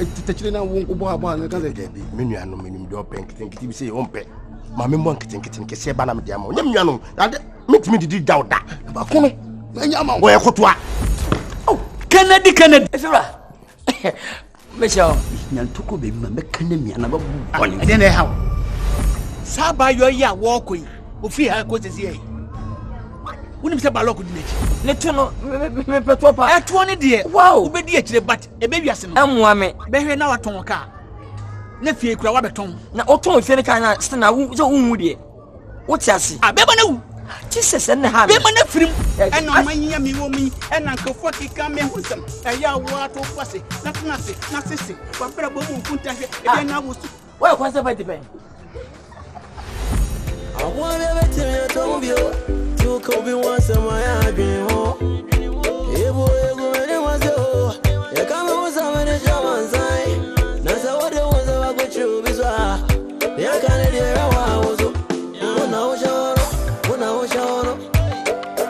Tachina won't go about and menu and minimum door pen, think say on pet. Mammy monkey think say banam jam. Yam, that makes me to do doubt that. But come on, where Kwadwo? Oh, Kennedy. Michelle, Nantuko be Mechanemy and about one. I didn't how. Saba your ya walkway, who fear her quotes here. Wouldn't say Balok would make Netuno, at 20 dear. Wow, be dear, but a baby as an woman, bear now at Tonka. Nephew Krawabaton, now Otto Fenica, stand out so woody. What's I see? I never know. Jesus and have him and no Miami woman and Uncle Forty come in with them. A yaw water fussy, nothing, but better put and I was. Well, what's the better pen? I want everything I told you. You could be once in my dream. Hey, boy, was you come on some of the German side. That's what it was about with you. They are kind of there. I was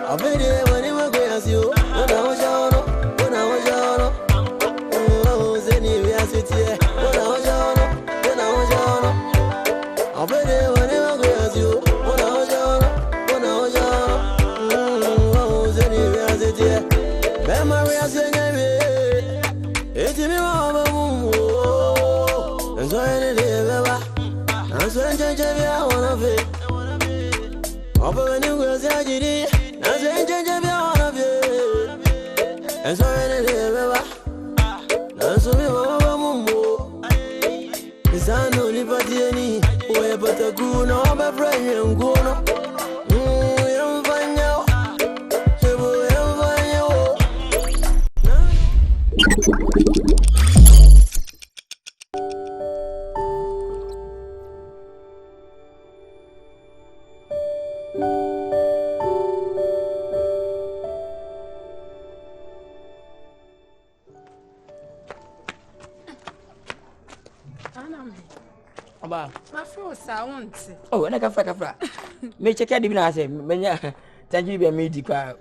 I've been there when you were great as you. When I was young, oh, anyway, I sit here. When I was young, I've been there when you were great as you. When I was young, oh, anyway, I sit here. Memory, I say, it's me, Mama, and so any day, and so I want to be. When you go, say, and so any day, and so we is I know liberty any way but a good no, but friend and go no. Oh, and I can fry. Make a caddy, I say, Menya, thank you, be a meaty car.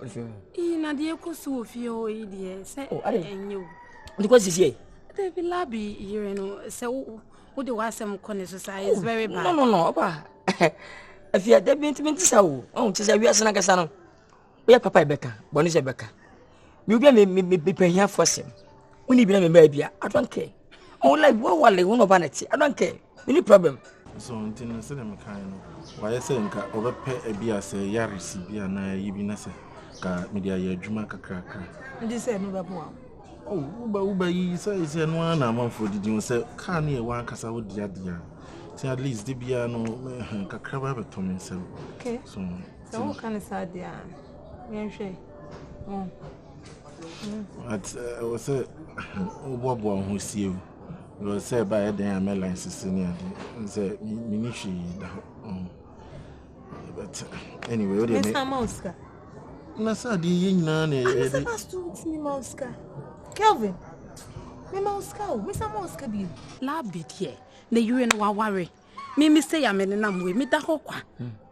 In a dear Cosu, few dear, say, I knew. Because it's ye. They be labby, you know, so would you ask some corner society is very bad. No, if you had been to so, oh, to say we are Sanakasano. We are Papa Becca, Bonis Becca. You be paying here for him. We need a baby, I don't care. Oh, like what one of vanity, I don't care. Any problem. So until I said I'm kind of why I say over pay a beer say Yaris be an Ibinasa media Jumaka cracker. And they said no more. Oh, Uba, you say, is an 1 month for did you say, can't you one cassa would the idea? Say at least the piano Cacraba to himself. Okay, so what kind of sad, yeah, I was a Bob who see you. You will say by a damn airline system and say, Minishi. But anyway, what do you mean? Mosca. Nasa, the young nanny. Mosca. Kelvin. Moscow, Mr. Mosca be. Lab it here. The urine wa worry. Me say I'm in a number with me the hoqua.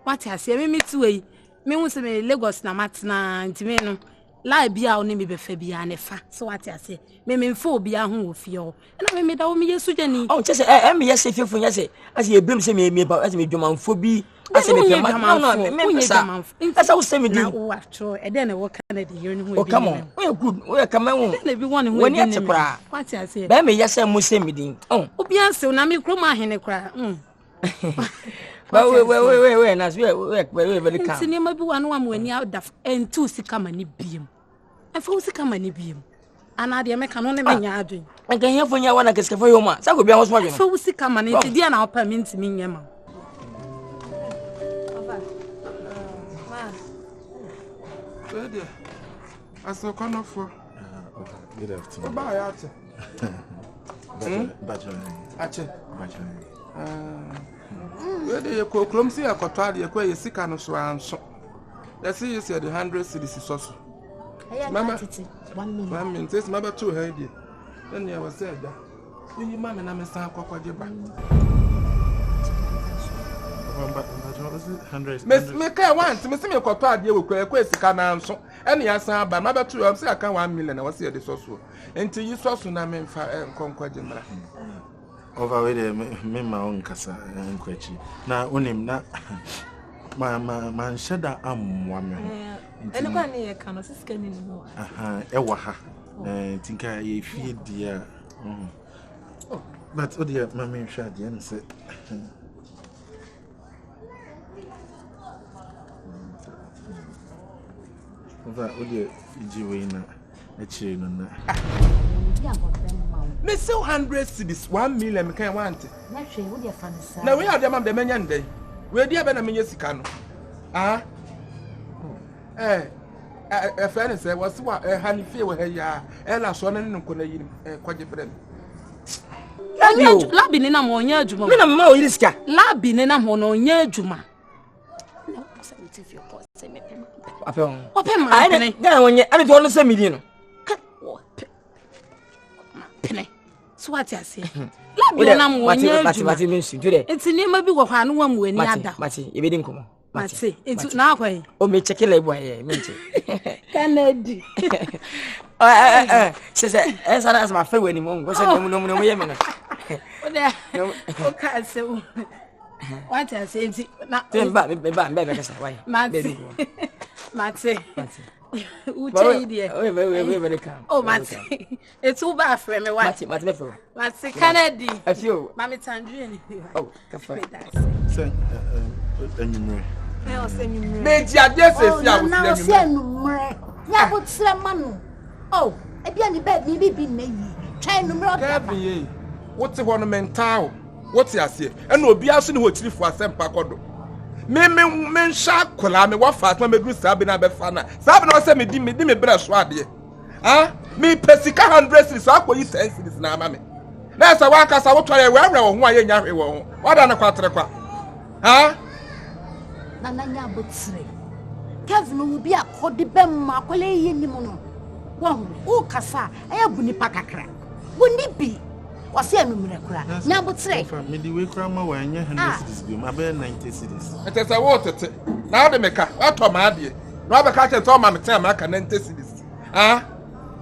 What I say, me too. Me was a Lagos na matna, Timeno. Lie be our name be Fabian, so what I say, me phobia who will feel, and I made our me Sujani. Oh, just yes, if you for yes, as you brim say me about as me do man phobia, as a as I was saying, do after and then I walk Canada. Oh, come on, we're good, we're coming. Everyone when you're to cry. What I say, Bammy, yes, I must say me. Oh, Obianso, Nami Croma in a cry. But wait, as we're very calm. Cinema be one when you're out and 2 sick come and beam. I feel sick come and beam. And I make an only man you're doing. I can hear from you one I can for your man. So could be almost one. I feel sick come and it's the now permit me, Yama. I saw corner for good afternoon. Bye, Bachelor. Where do you call clumsy? I got tried your way, sick and so and so. Let's see you said the 100 cities also. Mamma, 1 minute, it's Mamma 2 head. Then you was said that. You, Mamma, and I'm a son of Kwadwo. Me ka want me see me koto ade we kwa sika na nso ene ya san ba ma betu am say aka 1 million na wase de soso enti yi soso na me mfa nkonkwa jimra over we de me ma on kasa nkwachi na onim na man sheda amwa me ene kwa ne ye ka no sika ni no ewa ha tinka ye fie dia but odia mama shade en say Ova odia ijiwe na echi no na me say 100 cedis 1 million me kan want na hwe wo de fa ne sa na we ade am de menya ndai we dia be na menya sika no friend say was what hani fie we ha ya la so na nko na yiri kwaje brem labi ni na mo nya adwuma me na mama o yiri sika labi ni na mo no nya adwuma na positive your boss say me open my penny ga wonye ani to no se million penny so what you say labi ni na mo nya adwuma mati me nsu to de enti ni ma bi wo kwa no wa mu ani ada mati e be di nkomo mati enti na akwai o me check le boy e me nche Kennedy se esa na ma fe we ni mo go se no ye me no o ka se what you say enti na me ba kasa why mati uche idie we come oh mati it's uba afre me what mati me fe mati Kennedy afio mami tangerine oh kafa say enyumre o se nyumre meji ade se fi a na o se numre ya bo tsre manu oh e bia ni bed ni bibi na yi try numre o ka bi ye wote ho no mental wote ase e na obi aso ni ho tirifo asempa kodo me sha kola me wa fa atma me gru sabe na be fa na sabe na o se me di me bra so ade me pesika 100 cedis akoyi 10 cedis na ama me na sa wa kasa wo tore we awra wo ho aye nya hwe wo ho wada na kwatere kwa na nya botsre Kevin will be a code bem makole yenimu no wo o kasa e bu nipa kakra woni bi o se enumre kura nya botsre me di we kura ma wa nya 100 cedis bi ma be 90 cedis etese wo tete na ade meka ato ma ade na obeka che to ma meten ma ka 90 cedis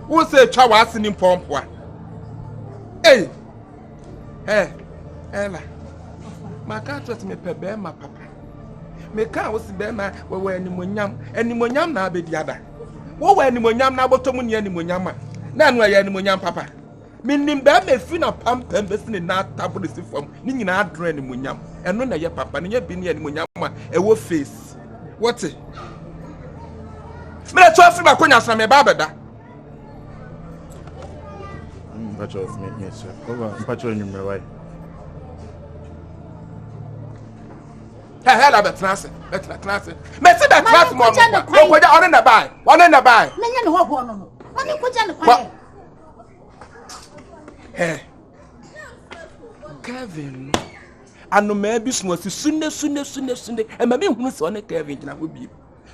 wo se twa wa asini pompo a ela maka to me pebe ma papa meka wo si be ma we animonyam na abedi ada wo we animonyam na abotomu ni animonyam a na anu ya animonyam papa minim be me fi na pampam be sine na table si fam ni nyina adro animonyam eno na ye papa ni ye bi ni animonyam a e wo face what me to afi ba konya sna me ba beda mpacho me sir over mpacho nyumre why hela betrase me se betrase mo ko ja on na bai na nya ne ho no oni ko ja ne kwa Kevin anu me bi sumo si sunne e ma me hunu se on Kevin gina wo bi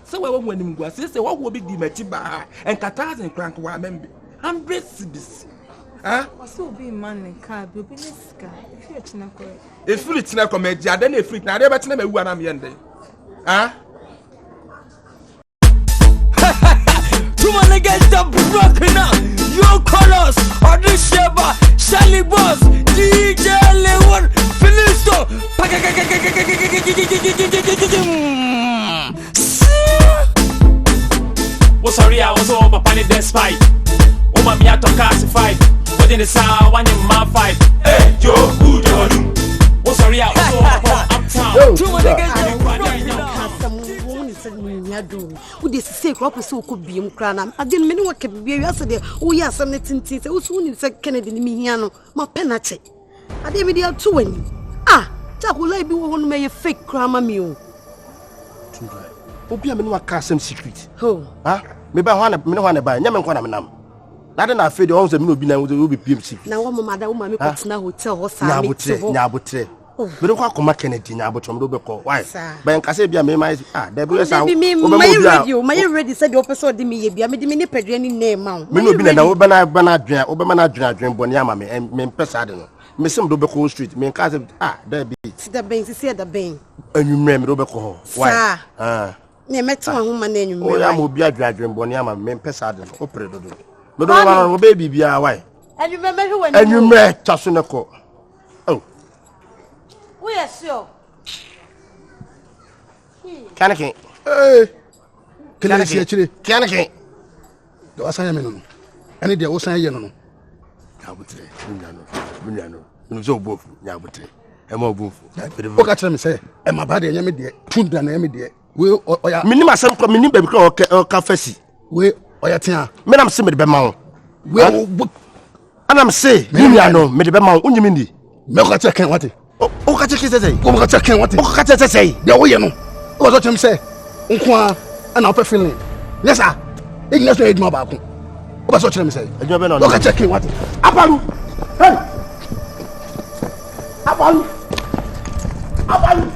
se wa wo anim gua se wo bi di machi ba enkatazen crank wa membe 100 cedis so be man ka bi obi niska if you china ko e fili tina ko me dia de na e fili na de be tina me wu ana me yende Two man get the broken up. Your colors are the Sheba, Shelly Boss, DJ Lewin, Filisto. Oh sorry, I was over panic despite. Oh my me to classified. But in the sound one in my fight. Hey, Joe, who do you? Oh sorry, I was over uptown. Two man get the broken up. Wo de sese crop so ko biem kra na ade me ne wo ke bia wi ase de wo ya asam ne tintin se wo so ni se Kennedy ni mi hia no ma penache ade me de ato wani ta ko lai bi wo ho no me fake kra ma mi o tunga obi a me no aka asam secret ho me ba ho na me no ho na ba nya me nkwa na me nam na de na afi de wo se me no bi na wo be pm secret na wo mama da wo ma me ko tena hotel ho sa me nya botre Me do kwa koma Kennedy nya abotrom do be call. Why? Ben ka say bia me mai there be say my ready said the officer di me ye bia me di me ne pedre ni name ma. Me no bi na wo be na adwen, wo be na adwen boni ama me pesa de no. Me sim do be call street. Me ka say there be. The ben see the ben. Anwumre me do be call. Why? Ne meto ho ma na anwumre. O ya mo bi adwen boni ama me pesa de no. O pre do. Me do wan wo baby bia why? Anwumre me hwe ni. Anwumre taso ne ko. Oh. We are sure. Kanake. Hey. Kanake. Kanake. Do asanya me no. Ani de wo san ye no no. Nyabutre. Bunyano. No zo bofu nyabutre. E ma bofu. O ka kire me say e ma ba de nya me de. Tunda na me de. We oya. Minim asem ko minim baby ko ka fasi. We oya tia. Me nam se me de be ma wo. We anam se bunyano me de be ma wo. Unyimi ndi. Me ko kire kan wate. O ka cheke sese. O ka cheke wate. O ka cheke sese. De wo ye no. O zo tem say nko ana ope feeling. Yes sir. Ignace no edma ba ko. O ba so kire me say. Edma be no. O ka cheke wate. Apalu. Hey. Apalu. Apalu.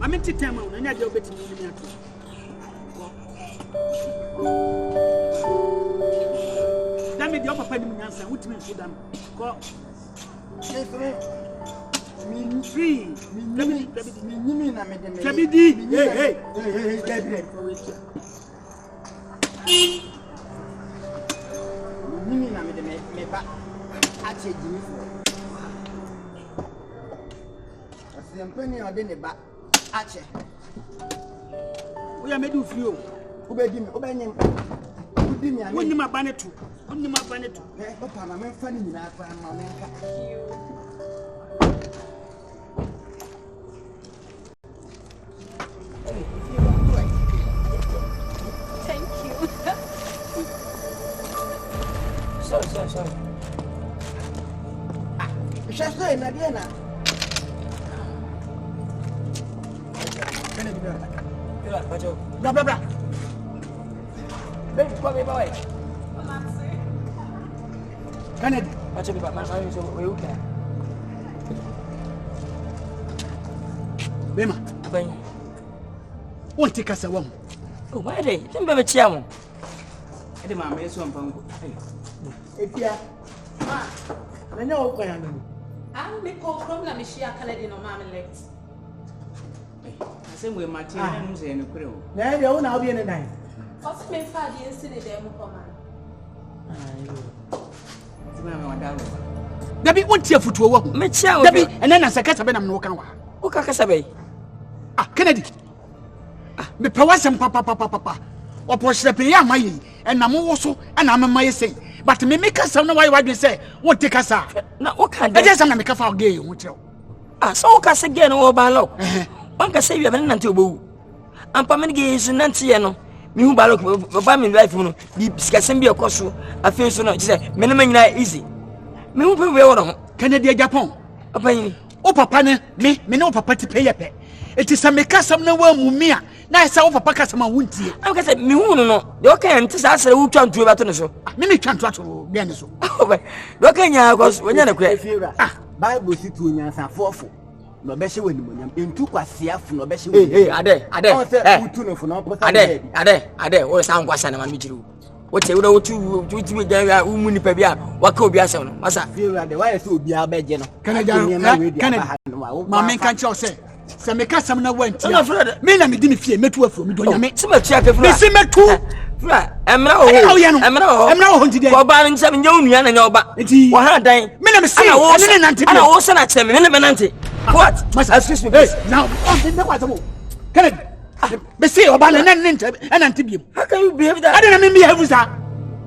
I'm in time on any other bit. Damn it, your papa didn't answer. What means for them? Go. Me free. Me hey. Ache. We are made of you. Obedimi, obenyim. Udimi ani. Wonni ma banetu. Wonni ma banetu. Papa na me fa ni nyina fa ma me nka. Thank you. Sorry. Shasta na dia na. Blah. Baby, come here, boy. Kennedy. Acha biba, man, so we okay. Bema. Ben. Won't take us a woman. Oh, why they? Them be chiam. Ede ma me so ampango. Etia. Ma. Na nya o kwa ya no. Me ko from na me share Kennedy no ma me left. Same way Martin and say no kure o. Na dia una obi ne dan. Osi me fa di nsi ne dem ko man. Dabi wontie futuo wo. Me chia o. Dabi ena na sekata be na me wo kan wa. O ka kasa be. Kennedy. Me pewasem papa. Opo hrepe ya mayi. Ena mo wo so ena me mayi sei. But me make kasa na why wadwe say won take kasa. Na o ka de. E just na me ka fa gay wo tire. So o ka se gay no wo ba lo. One can say you have an antibo. And Pamini is an anti no. Me who balok by me life, no. The scarcing be a cosu. I feel so not. She said, Menamina easy. Me who pay on Canada Japan. Upon oh, papa, me no papa to pay a pay. It is a make us some no one mumia. Nice over Pacasama won't see. I can say, me who no. You can't answer who trying to about to so. Many can't try to Ganiso. Look at you, because when you're a great Bible situation and 4. No be we ni monyam entu kwasia fu no be ade utu no fu no ade o san kwasa na ma mijiru o che wo utu bi dan u mu nipa bi a waka obi asem no masa ade why so obi a beje no Canada ma men kan che o se me ka sam na wanti me na me di me fie metu afu me do nyame se ma tia ke me se metu emra o ntide ko ba nsem nya onua na nya oba wo ha dan me na me se ane nante ana wo se na che me na me nante. What? Excuse me. Hey, now, Kennedy, me say about an antibium. How can you behave that? I didn't mean behave, sir.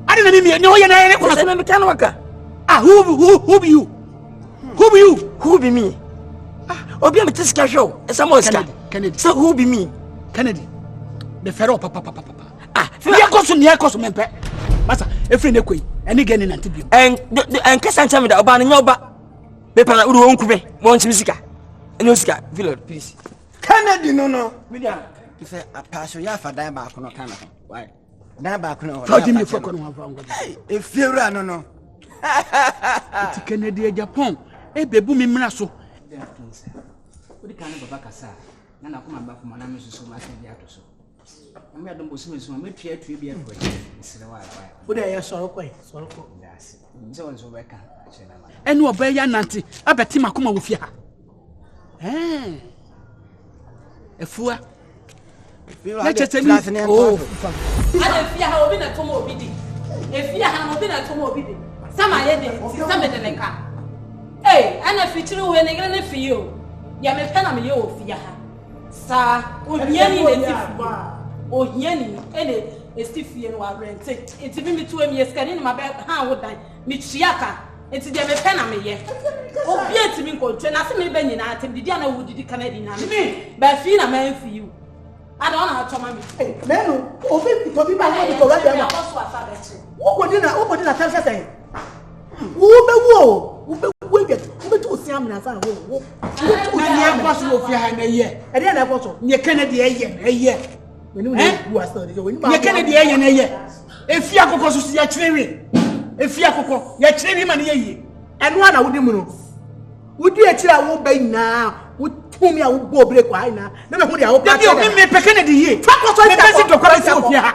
I didn't mean no, you're not. Who be you? Who be me? Obi am tiska show. Some more Kennedy. So who be me? Kennedy. The pharaoh papa. Near cost member. Massa, a friend of and again in antibium. And Cassan tell me that about Yoba. Pepana Uru Uncle, wants musica. And Oscar, Villard, please. Kennedy, no. say a passion ya for die back no kind of. Why? Die back no. How do you for kon Hey, if you run no. It's Canada Japan. E bebu mi mra so. Odi kan baba kasa. Na na kuma ba fuma na me so ma kan dia to so. Me adom bo so me tue bi e for. Sire wa. Odi ya so ko. Yes. Me so so be kan. Enu oba ya nante abeti makoma wo fie ha. Efua. Let's tell me. Oh. Ada fie ha obi na tomo obi di. Efie ha obi na tomo obi di. Sama ye de, sama de nka. Eh, ana fitiri we ne gele ne fie o. Ya me pena me ye o fie ha. Sa ohia ni ne tifu. Ohia ni ene estifie no wa rent. Enti bi mi tu emi eskani ni ma be ha wo dan. Mi chiaka. Enti de me pena me ye. Obi enti mi ko twe na se me be nyina atem didi ana wo didi Canada na me. Ba fi na me fi you. Ada ona atoma me. Eh, lenu obi to bi ba wo to ga dem. Wo ko dina tell say. Wo be tu osiam na san wo. Na ni akwaso wo fie ha na ye. E dey na akwaso. Ni Canada ye. Wenu ne bu asa de wenu ma. Ni Canada ye na ye. Efi akoko so ya kyerere. Efi akoko ya kyerere ma na ye. Enu ana wudi mu no. Wudi akira wo ba nyina. Wo tumi a wo bo break wa ina. Na me hu dia wo pa. Dey obi me pe Canada ye. Akwaso me pesi to kwara so fie ha.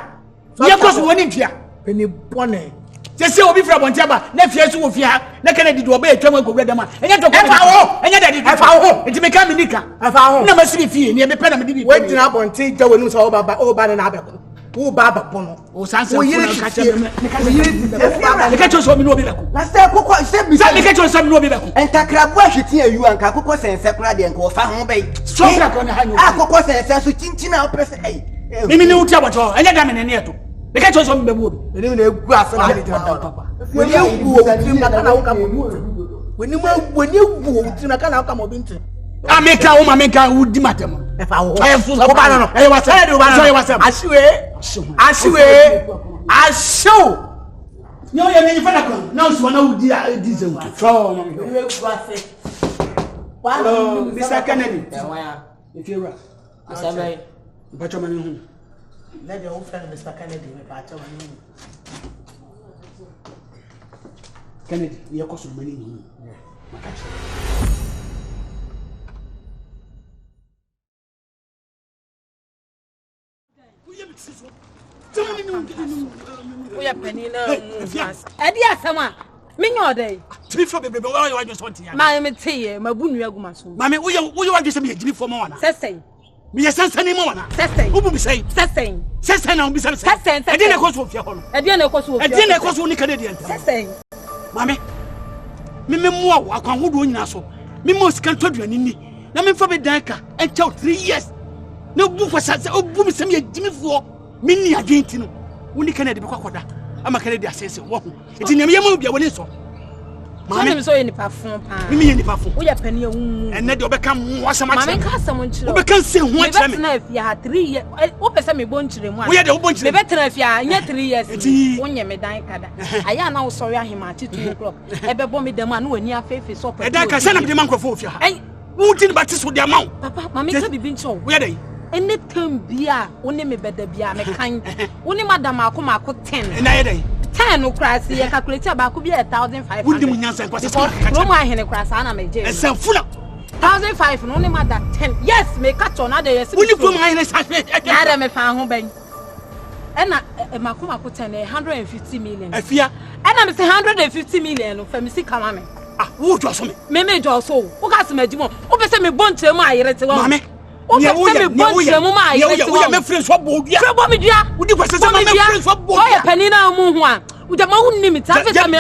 Ye kwaso woni ntua. Peni bone. Sese obi fra bontia ba na fie so wo fie ha na Canada do oba etwa ma gowura dem a enye to kwa ho enye daddy fa ho enti me ka me nika fa ho na masiri fie ne me pe na me di we dina bonti ja wonu so o ba na abeko wo ba bono o sanse wo ka che me me ka che so mi no obi beko Na se kokko se bi sa me ka che so mi no obi beko enkakrabu ahweti ayu anka kokko sense kura de nka ofa ho bai so fra ko ne ha nyu akokko sense so chinchina opese ei mimi ni utia boto enye da me ne ne to me ka che so mi bebu obi eni na egu asa na de papa woni egu o tim na kana wo ka mo woni egu o tim na kana wo ka mo binti ameka o mameka udi matem e fa wo e fu so ba no e wasa e wasa asiwe nyo ye me fa na ko na so na udi di ze wuto so no me egu ase wa Mr. Kennedy e wa ya if you ra asabai bacho mami hu let your friend Mr. Kennedy me bacho mami Kennedy ye ko so mani hu makachi Oya penina edi asama menyo odai tibi fo bebe wo yo wadwe so ntia ma me tie ma bu nua guma so mami wo yo wadwe se me jibi fo mo wana sesen me ye sansani mo wana sesen wo bu mi sei sesen na wo bi sesen edi na ko so fia ho no edi na ko so fia edi na ko so ni Canadian sesen mami me mo akwan hodo nyina so me mo sika toduani ni na me fa be dan ka e chew 3 years na bu fa sa o bu mi se me jibi fo me ni adwenti no woni Canada be kwakoda ama Canada asese wo ho enti nyame yema obi a woni so mami so ye ni pafon pa mimi ye ni pafon wo ya pani ewu enne de obeka mo asama mami ka asam nchire obeka se ho akire me na afia ha 3 years wo pese me bon nchire mu a wo ye de wo bon nchire me betra afia nya 3 years wo nye me dan kada aya na wo sori ahema ati 2 o'clock ebe bo me dem a na wani afefe so pa e dan ka se na me de mankrofo ofia ha wo tin ba ti so de amaw papa mami ka bibi ncho wo ye de anytime bia woni me beda bia me kan woni madam akoma ko 10 na ye de 10 no krasi ye calculate ba ko bia 1500 wudi mu nyansa kwa se no ma hene krasa na me je e se funa 1500 no ni madam 10 yes me ka cho na de yes wudi ko ma hene sa ya de me fa ho ben ena makoma ko 10 150 million afia ena me say 150 million no fa me si kama me wo jo so me jo so wo ka se majimo wo be se me bonche mu ayere te wo mame ya wo ya mo ma ayere te wo ya me friends wo bodua fre bo me dua wudi ko se ma me friends wo bodua o ya panina mu ho a uja ma wunni mi ta fe sa me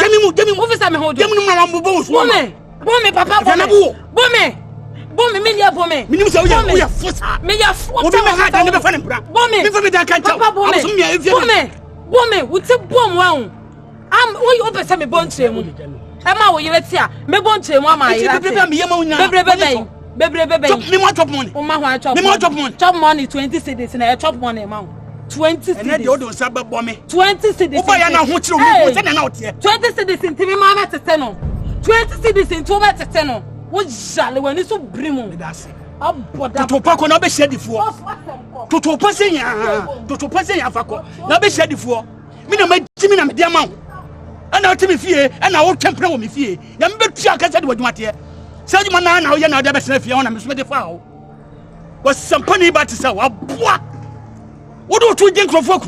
wo fe sa me ho do jemi mu rambo bo so bo me papa bo me me ya bo me minim se wo ya fosa me ya fo wo be me ha da ne be fa ne bra bo me me fa me da kan cha am so me evia bo me wo te bom wa ho am wo yo be sa me bonche mu e ma wo yire ti a me bonche mu ama yire ti bebe me yema unya bebrebe me mo chop money o ma ho chop me mo chop money 20 cedis na chop money ma 20 cedis ene de odo sa be bo me 20 cedis o ba ya na ho kire o wo se na o tie 20 cedis ntimi ma ma tete no 20 cedis nti o ma tete no wo jale wani so brimu Toto Paco na be shed for. Toto Passenia, Toto Passenia Faco, na be shed for. Me na me Jimmy na me dear man. And I'll tell me fear, and I will temper with me fear. Yam bet Chaka said what you want here. Say you man now, you're not the best if you want to miss the foul. Was some penny about to say, what? What do you think of folk?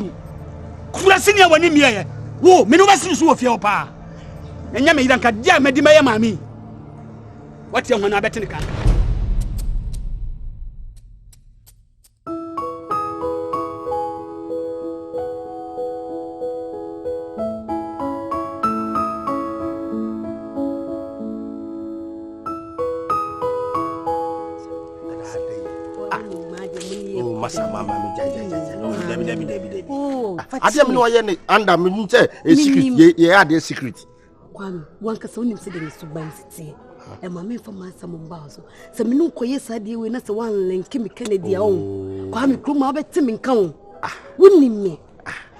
Kurasinia when him here. Whoa, me no message of your pa. And Yammy don't get Yam, Medimaya mammy. What's your man? I bet in the country. Masa mama mi jaja. Debi. Oh, Adia me no ye ne under me say a secret. Ye had a secret. Kwame, one ka so nim se de so ban siti. E ma me fa ma sam mba so. Se me no koye sa de we na se wan link me Kennedy a on. Kwame kroma obeti me nka on. Wonnim me.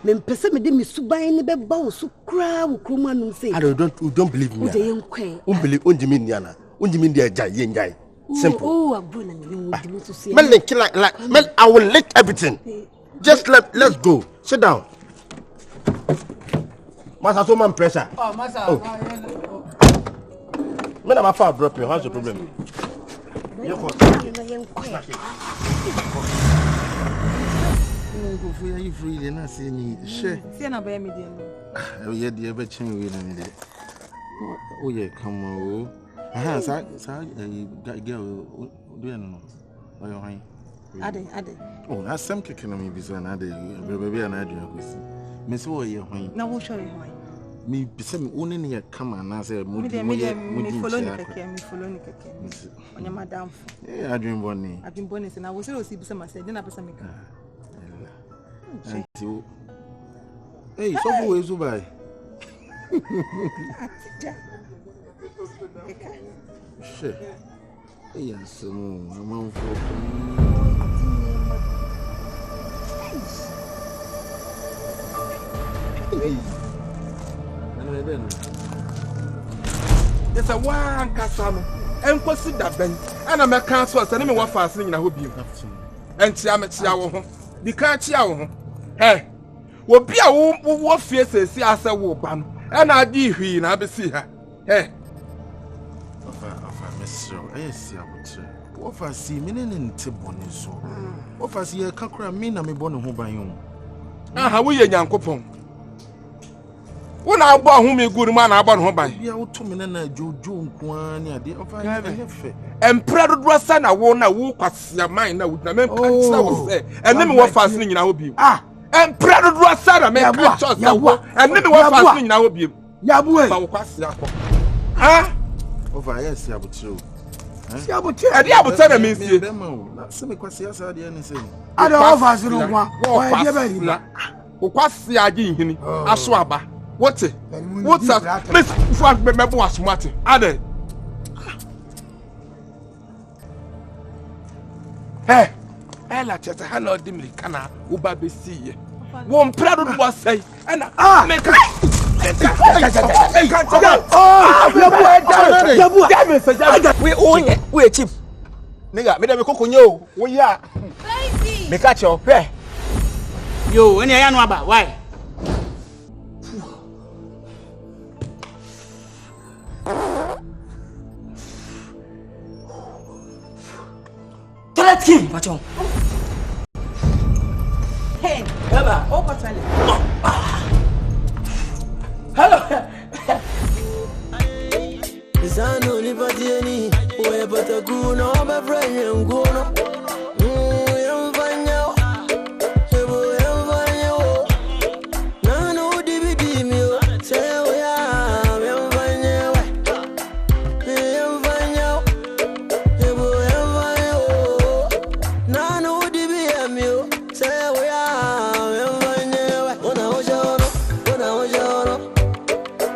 Me mpese me de me suban ne be ba wo so kra wo kroma no say. I don't believe me. O de yen kwen. Unbelieve onjimi ni ana. Onjimi ndi aja ye njai. Simple. Oh, Abuna, you Mel, I will lick everything. Just let's go. Sit down. Masa so man pressure. Oh, Masa. Oh. Me na ma fa drop you. How's the problem? You go. Go for you free na say ni. She. See na buy me dey. Oh yeah, dey be chin we na ni dey. Oh yeah, come on. Aha, sa girl do you know? Why you high? Ade. Oh, na some keke na me bi so na ade. Baby na ade akosi. Me say wo ye hwan. Na wo show ye hwan. Me bi say me oni ne kama na say mo follow ni keke. Onya madam. Eh, adwin boni. Adwin boni say na wo say o si bi say ma say dey na pesa me ka. Hey, so who is Dubai? Shit. Yes, I'm on for. There's a one Nkansah and consider Ben, and I'm a council, and I'm a fast in a hobby. And Tiamat Yaw, the can't yaw. Hey, will be a what faces see us a woman, and I do he and I be see her. Hey. Yes, what I see, meaning Tibon is so. What I see a cacra mean, I'm a bonnet home by you. Ah, how we a young couple? When I bought whom a good man, I bought home by you, 2 minutes, Joe, 1 year of and Prado Drassan, I won't walk as your mind now with the men. And then what fasting I will be. Ah, and Prado Drassan, I may have watched us, and then what fasting I will be. Yabu, ah. Over yes, Yabutu. Yabutu, and Yabutu means you. Some questions are the anything. I don't offer you one. What's the idea? Aswaba. What's it? What's that? Miss Frank, remember what's what? Ade. Hey, Ella Chester, hello, Dimly, Cana, Uba be see. One proud was say, and make we own it. We cheap. Nigga, me dem ko kunyo. We ya. Me catch your pay. Yo, any ya no aba? Why? Toilet king, patron. Hey, Baba, open toilet. Hello. Zano ni patieni, we batakuno bafranya ngono. Yamfanya, ebo yamfanya. Nano dibidi mio, sewa yamfanya we. Yamfanya, ebo yamfanya. Nano dibidi mio, sewa yamfanya we. Ona hoja.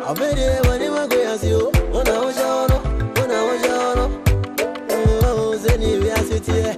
Abede wani magoyasio. Ona hoja. Oh, zeni we are sitting here.